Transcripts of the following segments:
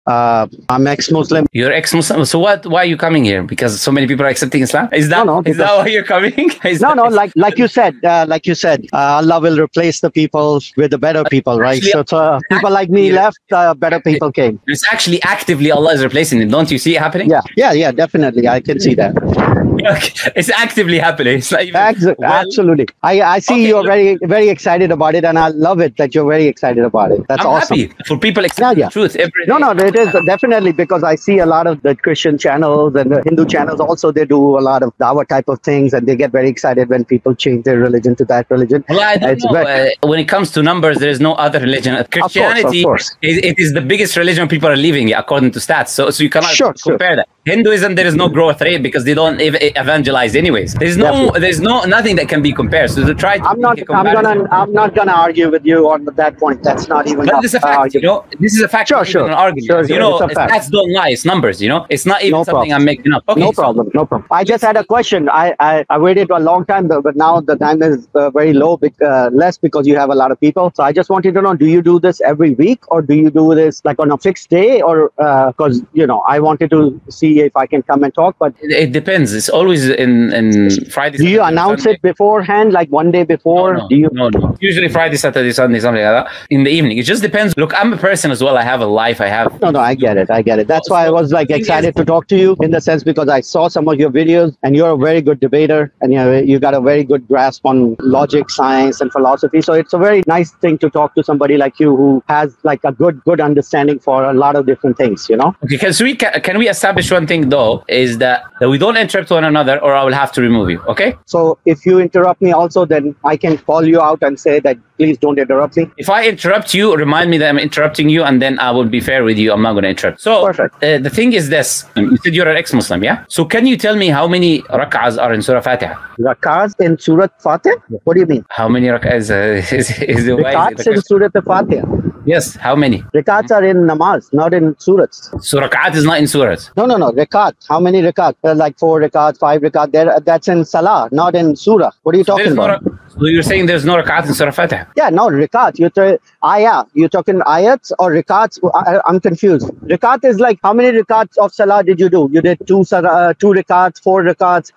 I'm ex-Muslim. You're ex-Muslim. So what? Why are you coming here? Because so many people are accepting Islam. Is that is that why you're coming? Like you said, Allah will replace the people with the better people, right? Actually, so people like me left, better people came. It's actually actively Allah is replacing it. Don't you see it happening? Yeah, definitely. I can see that. It's actively happening. It's not even, absolutely. I see you're very, very excited about it, and I love it that you're very excited about it. That's awesome. Happy for people accepting the truth every day. No, it is definitely, because I see a lot of the Christian channels and the Hindu channels also. They do a lot of dawah type of things, and they get very excited when people change their religion to that religion. Well, I don't know. When it comes to numbers, there is no other religion. Christianity, of course. It is the biggest religion people are leaving according to stats. So you cannot compare that. Hinduism, there is no growth rate because they don't evangelize anyways. There's nothing that can be compared. So to try to I'm not gonna argue with you on that point. That's not even. But this is a fact. This is a fact. Sure. An argument. Stats don't lie. It's numbers. It's not even something I'm making up. Okay, no problem. I just had a question. I waited a long time, but now the time is very low, less because you have a lot of people. So I just wanted to know: do you do this every week, or do you do this like on a fixed day, or because I wanted to see if I can come and talk, but it depends. It's always in Friday. Do you announce it beforehand, like one day before? No. Usually Friday, Saturday, Sunday, something like that. In the evening. It just depends. Look, I'm a person as well. I have a life. I have. No, I get it. That's why I was like excited to talk to you in the sense because I saw some of your videos, and you're a very good debater, and you got a very good grasp on logic, science, and philosophy. So it's a very nice thing to talk to somebody like you who has like a good understanding for a lot of different things. Okay. Can we establish one thing though, is that we don't interrupt one another, or I will have to remove you. Okay. So if you interrupt me also, then I can call you out and say that please don't interrupt me. If I interrupt you, remind me that I'm interrupting you, and then I will be fair with you. I'm not going to interrupt. So perfect. The thing is this: you said you're an ex-Muslim, yeah? So can you tell me how many rak'ahs are in Surah Fatiha? Rak'ahs in Surah Fatiha? What do you mean? How many rak'ahs is the rak'ahs in Surah Fatiha? Yes, how many? Rak'ahs are in namaz, not in surahs. So rak'at is not in surahs? No. Rakat. How many rakat? Like 4 rakat, 5 rakat. That's in salah, not in surah. What are you talking about? So you're saying there's no rakat in Surah Fatiha? Yeah, no, rakat. You're talking ayats or rakats? I'm confused. Rakat is like, how many rakats of salah did you do? You did 2 rakats, 4 rakats,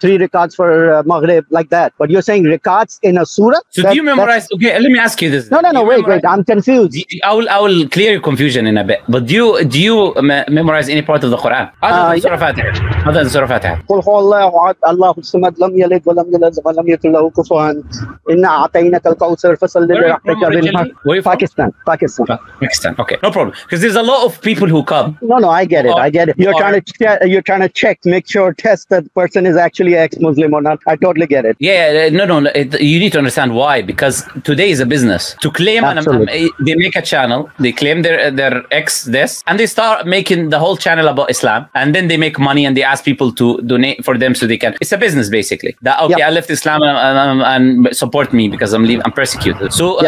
3 rakats for maghrib, like that. But you're saying rakats in a surah? So do you memorize? Okay, let me ask you this. No, wait. I'm confused. I will clear your confusion in a bit. But do you memorize any part of the Quran? Other than Surah Fatiha? Other than Surah Fatiha? قل هو الله أحد الله الصمد لم يلد ولم يولد ولم يكن له كفوا إنا أعطيناك الكوثر فصل لرحمتك بالحق. Pakistan. Okay, no problem. Because there's a lot of people who come. No, I get it. You're trying to check, make sure, test that the person is actually ex-Muslim or not. I totally get it. Yeah, no. You need to understand why. Because today is a business. To claim, they make a channel, they claim their ex this, and they start making the whole channel about Islam, and then they make money and they ask people to donate for them so they can. It's a business basically. I left Islam and support me because I'm persecuted. So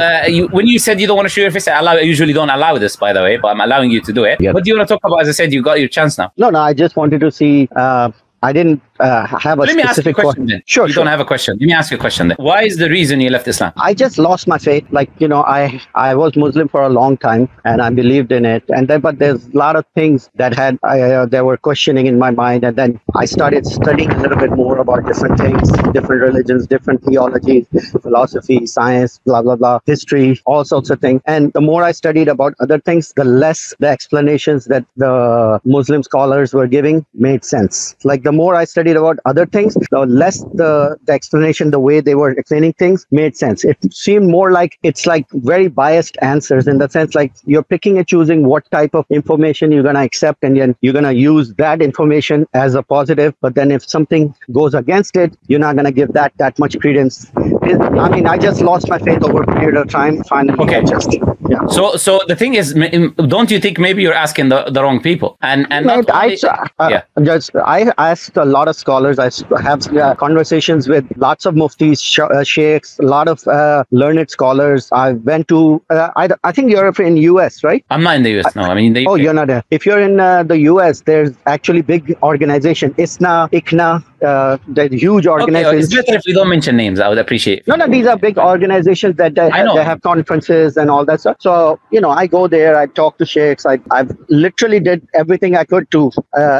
when you said you don't want to show your face, I usually don't allow this, by the way, but I'm allowing you to do it. What do you want to talk about? As I said, you got your chance now. No, I just wanted to see. I didn't have a specific question. Then. Sure. Don't have a question. Let me ask you a question then. Why is the reason you left Islam? I just lost my faith. Like, I was Muslim for a long time and I believed in it. But there's a lot of things that there were questioning in my mind. And then I started studying a little bit more about different things, different religions, different theologies, philosophy, science, blah, blah, blah, history, all sorts of things. And the more I studied about other things, the less the explanations that the Muslim scholars were giving made sense. Like the more I studied about other things, the less the explanation, the way they were explaining things made sense. It seemed more like it's like very biased answers in the sense like you're picking and choosing what type of information you're going to accept, and then you're going to use that information as a positive. But then if something goes against it, you're not going to give that much credence. I just lost my faith over a period of time. Finally, okay. Yeah. So the thing is, don't you think maybe you're asking the wrong people? And mate, I asked a lot of scholars. I have conversations with lots of muftis, sheikhs, a lot of learned scholars. I went to I think you're in US, right? I'm not in the US. No, I mean in the UK. Oh, you're not there. If you're in the US, there's actually big organization, ISNA, ICNA, the huge organizations. Okay, it's better if we don't mention names. I would appreciate it. No, these are big organizations that they have conferences and all that stuff. So, I go there, I talk to sheikhs. I've literally did everything I could to,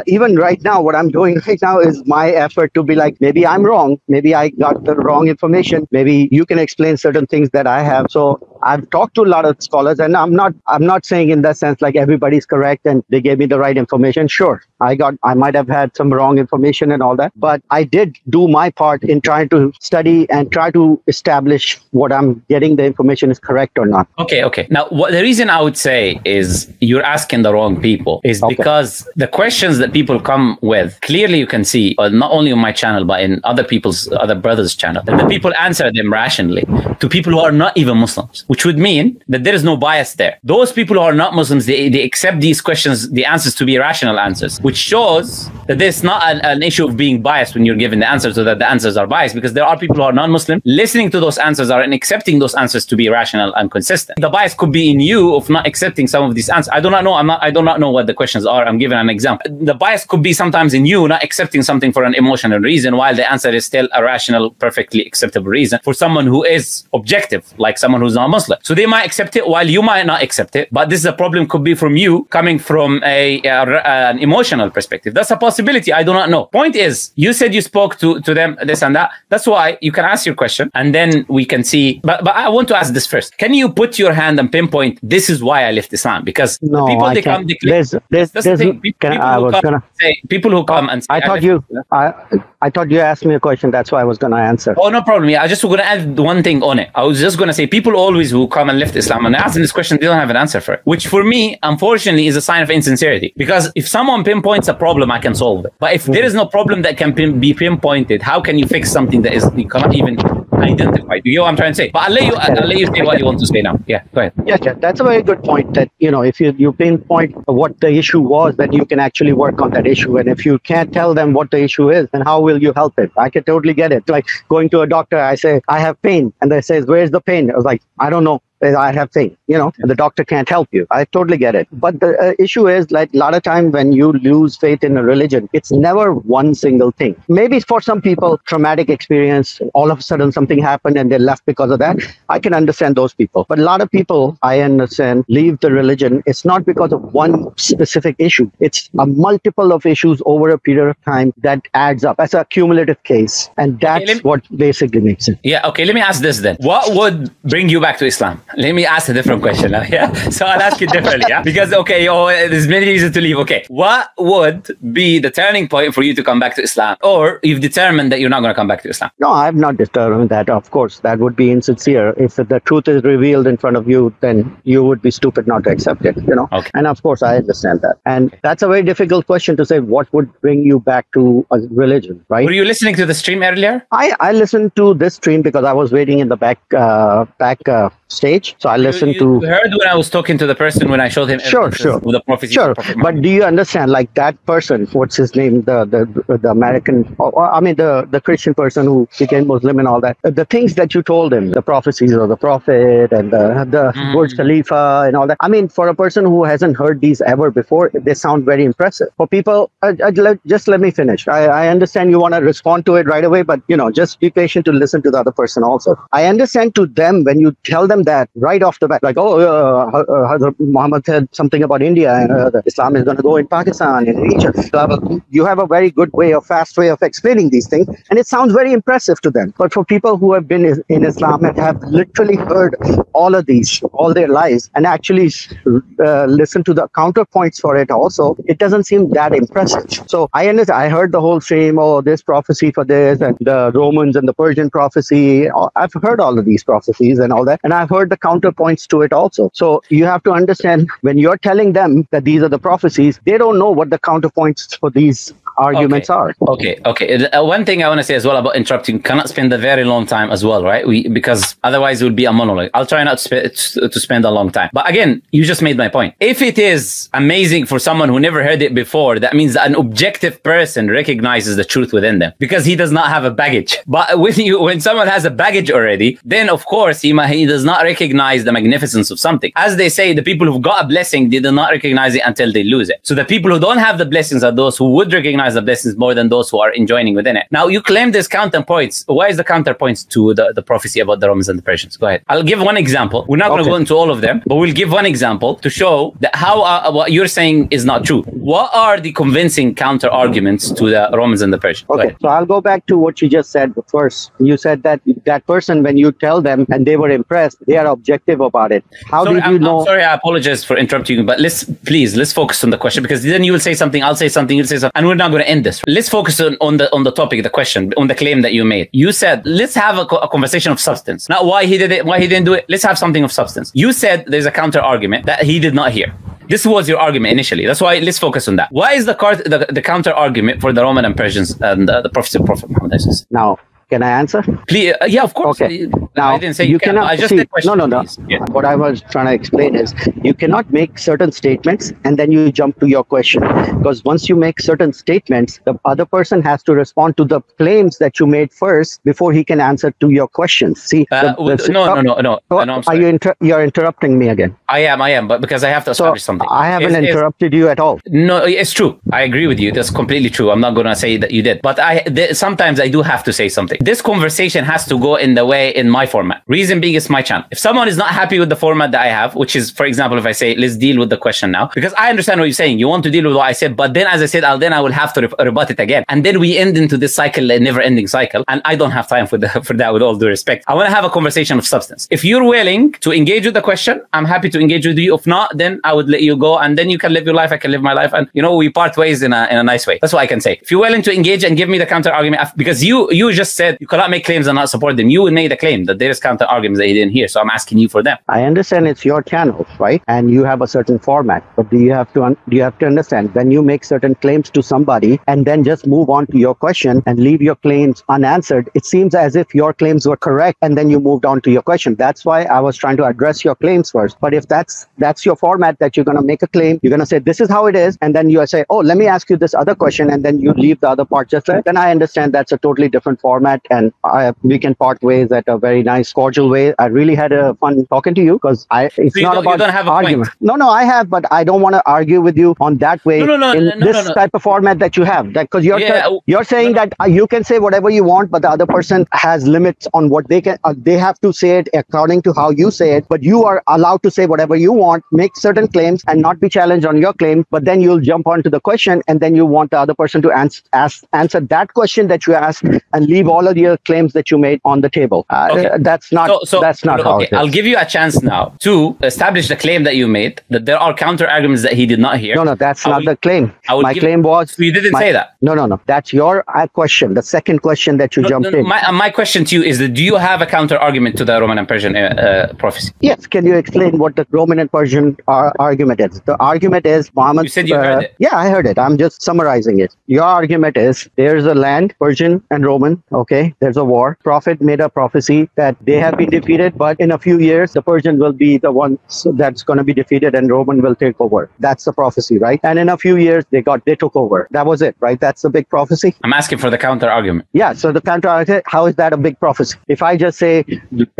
even right now, what I'm doing right now is my effort to be like, maybe I'm wrong. Maybe I got the wrong information. Maybe you can explain certain things that I have. So I've talked to a lot of scholars, and I'm not saying in that sense like everybody's correct and they gave me the right information. Sure, I might have had some wrong information and all that, but I did do my part in trying to study and try to establish what I'm getting the information is correct or not. Okay. Now, the reason I would say is you're asking the wrong people is because the questions that people come with, clearly you can see, not only on my channel, but in other brothers' channel, that the people answer them rationally to people who are not even Muslims, which would mean that there is no bias there. Those people who are not Muslims, they accept these questions, the answers to be rational answers, which shows that there's not an issue of being biased when you're given the answers, so that the answers are biased, because there are people who are non-Muslim listening to those answers and accepting those answers to be rational and consistent. The bias could be in you of not accepting some of these answers. I do not know what the questions are. I'm giving an example. The bias could be sometimes in you not accepting something for an emotional reason, while the answer is still a rational, perfectly acceptable reason for someone who is objective, like someone who's not Muslim. So they might accept it while you might not accept it. But this is a problem, could be from you coming from an emotional perspective. That's a possibility. I do not know. Point is, you said you spoke to them, this and that. That's why you can ask your question and then we can see. But I want to ask this first. Can you put your hand and pinpoint, this is why I left Islam? Because no, people, they come, they click. That's the thing. People who come and say, I thought you asked me a question. That's why I was going to answer. Oh, no problem. Yeah, I just going to add one thing on it. I was just going to say, people always who come and left Islam and ask this question, they don't have an answer for it, which for me, unfortunately, is a sign of insincerity. Because if someone pinpoints a problem, I can solve it. But if there is no problem that can be pinpointed, how can you fix something that you cannot even identify? Do you know what I'm trying to say? But I'll let you say what you want to say now. Yeah, go ahead. Yeah, that's a very good point. That if you pinpoint what the issue was, then you can actually work on that issue. And if you can't tell them what the issue is, then how will you help it? I can totally get it. Like going to a doctor, I say I have pain, and they say, "Where's the pain?" I was like, "I don't know. I have pain," and the doctor can't help you. I totally get it. But the issue is, like, a lot of time when you lose faith in a religion, it's never one single thing. Maybe for some people, traumatic experience, all of a sudden something happened and they left because of that. I can understand those people. But a lot of people, I understand, leave the religion. It's not because of one specific issue. It's a multiple of issues over a period of time that adds up as a cumulative case. And that's what basically makes it. Yeah, okay. Let me ask this then. What would bring you back to Islam? Let me ask a different question now, yeah? So I'll ask you differently, yeah? Because, there's many reasons to leave. Okay, what would be the turning point for you to come back to Islam? Or you've determined that you're not going to come back to Islam? No, I've not determined that. Of course, that would be insincere. If the truth is revealed in front of you, then you would be stupid not to accept it, Okay. And of course, I understand that. And that's a very difficult question to say, what would bring you back to a religion, right? Were you listening to the stream earlier? I listened to this stream because I was waiting in the back stage. So I listened to... You heard when I was talking to the person when I showed him... Sure. The prophecy. Sure. But do you understand, like that person, what's his name, the American, the Christian person who became Muslim and all that, the things that you told him, the prophecies of the Prophet and the Burj Khalifa and all that. I mean, for a person who hasn't heard these ever before, they sound very impressive. For people, just let me finish. I understand you want to respond to it right away, but, just be patient to listen to the other person also. I understand to them when you tell them that right off the bat, like, Muhammad said something about India and Islam is going to go in Pakistan, in Egypt. You have a very good fast way of explaining these things, and it sounds very impressive to them. But for people who have been in Islam and have literally heard all of these all their lives and actually listen to the counterpoints for it also, it doesn't seem that impressive. So I understand. I heard the whole stream, this prophecy for this and the Romans and the Persian prophecy. I've heard all of these prophecies and all that, and I've heard the counterpoints to it also. So you have to understand, when you're telling them that these are the prophecies, they don't know what the counterpoints for these arguments are. Okay. One thing I want to say as well about interrupting, cannot spend a very long time as well, right? Because otherwise it would be a monologue. I'll try not to spend a long time. But again, you just made my point. If it is amazing for someone who never heard it before, that means that an objective person recognizes the truth within them because he does not have a baggage. But when someone has a baggage already, then of course he does not recognize the magnificence of something. As they say, the people who've got a blessing, they do not recognize it until they lose it. So the people who don't have the blessings are those who would recognize maximize the blessings more than those who are enjoying within it. Now, you claim there's counterpoints. Why is the counterpoints to the prophecy about the Romans and the Persians? Go ahead. I'll give one example. We're not going to go into all of them, but we'll give one example to show that how what you're saying is not true. What are the convincing counter arguments to the Romans and the Persians? Okay, so I'll go back to what you just said first. You said that that person, when you tell them and they were impressed, they are objective about it. How did you know? I'm sorry, I apologize for interrupting you, but let's focus on the question, because then you will say something, I'll say something, you'll say something, and we're not going to end this. Let's focus on the topic, the question, on the claim that you made. You said, let's have a conversation of substance. Not why he did it, why he didn't do it. Let's have something of substance. You said there's a counter argument that he did not hear. This was your argument initially. That's why let's focus on that. Why is the counter argument for the Roman and Persians and the prophecy of Prophet Muhammad? Now, can I answer? Please, yeah, of course. Okay. Now, I didn't say you cannot. I just see, did question. No. Yeah. What I was trying to explain is you cannot make certain statements and then you jump to your question. Because once you make certain statements, the other person has to respond to the claims that you made first before he can answer to your questions. See, no. I'm sorry. You're interrupting me again. I am, but because I have to establish something. I haven't interrupted you at all. No, it's true. I agree with you. That's completely true. I'm not going to say that you did, but sometimes I do have to say something. This conversation has to go in my format. Reason being, it's my channel. If someone is not happy with the format that I have, which is, for example, if I say, let's deal with the question now, because I understand what you're saying. You want to deal with what I said, but then as I said, I will have to rebut it again. And then we end into this cycle, a never ending cycle. And I don't have time for that, with all due respect. I want to have a conversation of substance. If you're willing to engage with the question, I'm happy to engage with you. If not, then I would let you go. And then you can live your life. I can live my life. And, we part ways in a nice way. That's what I can say. If you're willing to engage and give me the counter argument, because you just said you cannot make claims and not support them. You made a claim that there is counter arguments that you didn't hear. So I'm asking you for them. I understand it's your channel, right? And you have a certain format. But do you have to understand, when you make certain claims to somebody and then just move on to your question and leave your claims unanswered, it seems as if your claims were correct and then you moved on to your question. That's why I was trying to address your claims first. But if that's your format, that you're going to make a claim, you're going to say, this is how it is. And then you say, oh, let me ask you this other question. And then you leave the other part just there. Then I understand that's a totally different format. And we can part ways at a very nice, cordial way. I really had a fun talking to you, because it's not about you don't have argument. No, I have, but I don't want to argue with you on that way in this type of format that you have. Because you're saying that you can say whatever you want, but the other person has limits on what they can. They have to say it according to how you say it, but you are allowed to say whatever you want, make certain claims, and not be challenged on your claim. But then you'll jump onto the question, and then you want the other person to answer that question that you asked, and leave all of your claims that you made on the table. That's not how it is. I'll give you a chance now to establish the claim that you made, that there are counter arguments that he did not hear. No, that's not the claim. My claim was... You didn't say that. No. That's your question. The second question that you jumped in. My question to you is that, do you have a counter argument to the Roman and Persian prophecy? Yes. Can you explain what the Roman and Persian argument is? The argument is Muhammad... You said you heard it. Yeah, I heard it. I'm just summarizing it. Your argument is, there's a land, Persian and Roman, okay? There's a war. Prophet made a prophecy that they have been defeated, but in a few years, the Persian will be the one that's going to be defeated and Roman will take over. That's the prophecy, right? And in a few years, they took over. That was it, right? That's the big prophecy. I'm asking for the counter argument. Yeah, so the counter argument, how is that a big prophecy? If I just say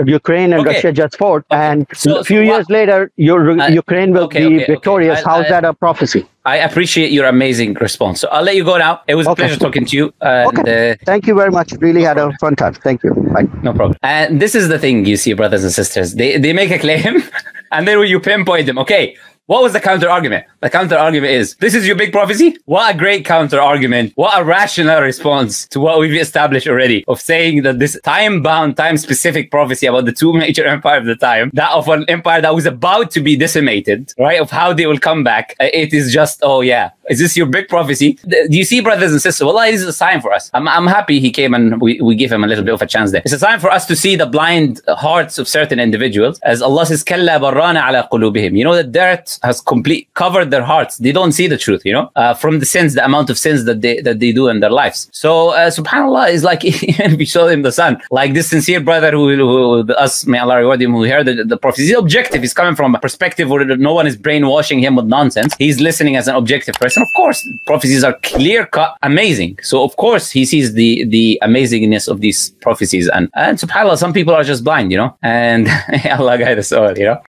Ukraine and Russia just fought, and a few years later, Ukraine will be victorious, how is that a prophecy? I appreciate your amazing response. So I'll let you go now. It was a pleasure talking to you. Thank you very much. Really had a fun time. Thank you. Bye. No problem. And this is the thing, you see, brothers and sisters. They make a claim, and then when you pinpoint them, okay, what was the counter argument? The counter argument is, this is your big prophecy? What a great counter argument. What a rational response to what we've established already, of saying that this time-bound, time-specific prophecy about the two major empires of the time, that of an empire that was about to be decimated, right, of how they will come back, it is just, oh yeah, is this your big prophecy? Do you see, brothers and sisters? Well, this is a sign for us. I'm happy he came and we give him a little bit of a chance there. It's a sign for us to see the blind hearts of certain individuals, as Allah says, كَلَّا بَرَّانَ عَلَى قُلُوبِهِمْ. The dirt has covered their hearts. They don't see the truth, from the sins, the amount of sins that they do in their lives. So, subhanAllah, is like, if we show him the sun, like this sincere brother who us, may Allah reward him, who heard the prophecy. He's objective. He's coming from a perspective where no one is brainwashing him with nonsense. He's listening as an objective person. Of course, prophecies are clear-cut, amazing. So, of course, he sees the amazingness of these prophecies. And subhanAllah, some people are just blind, and Allah guide us all,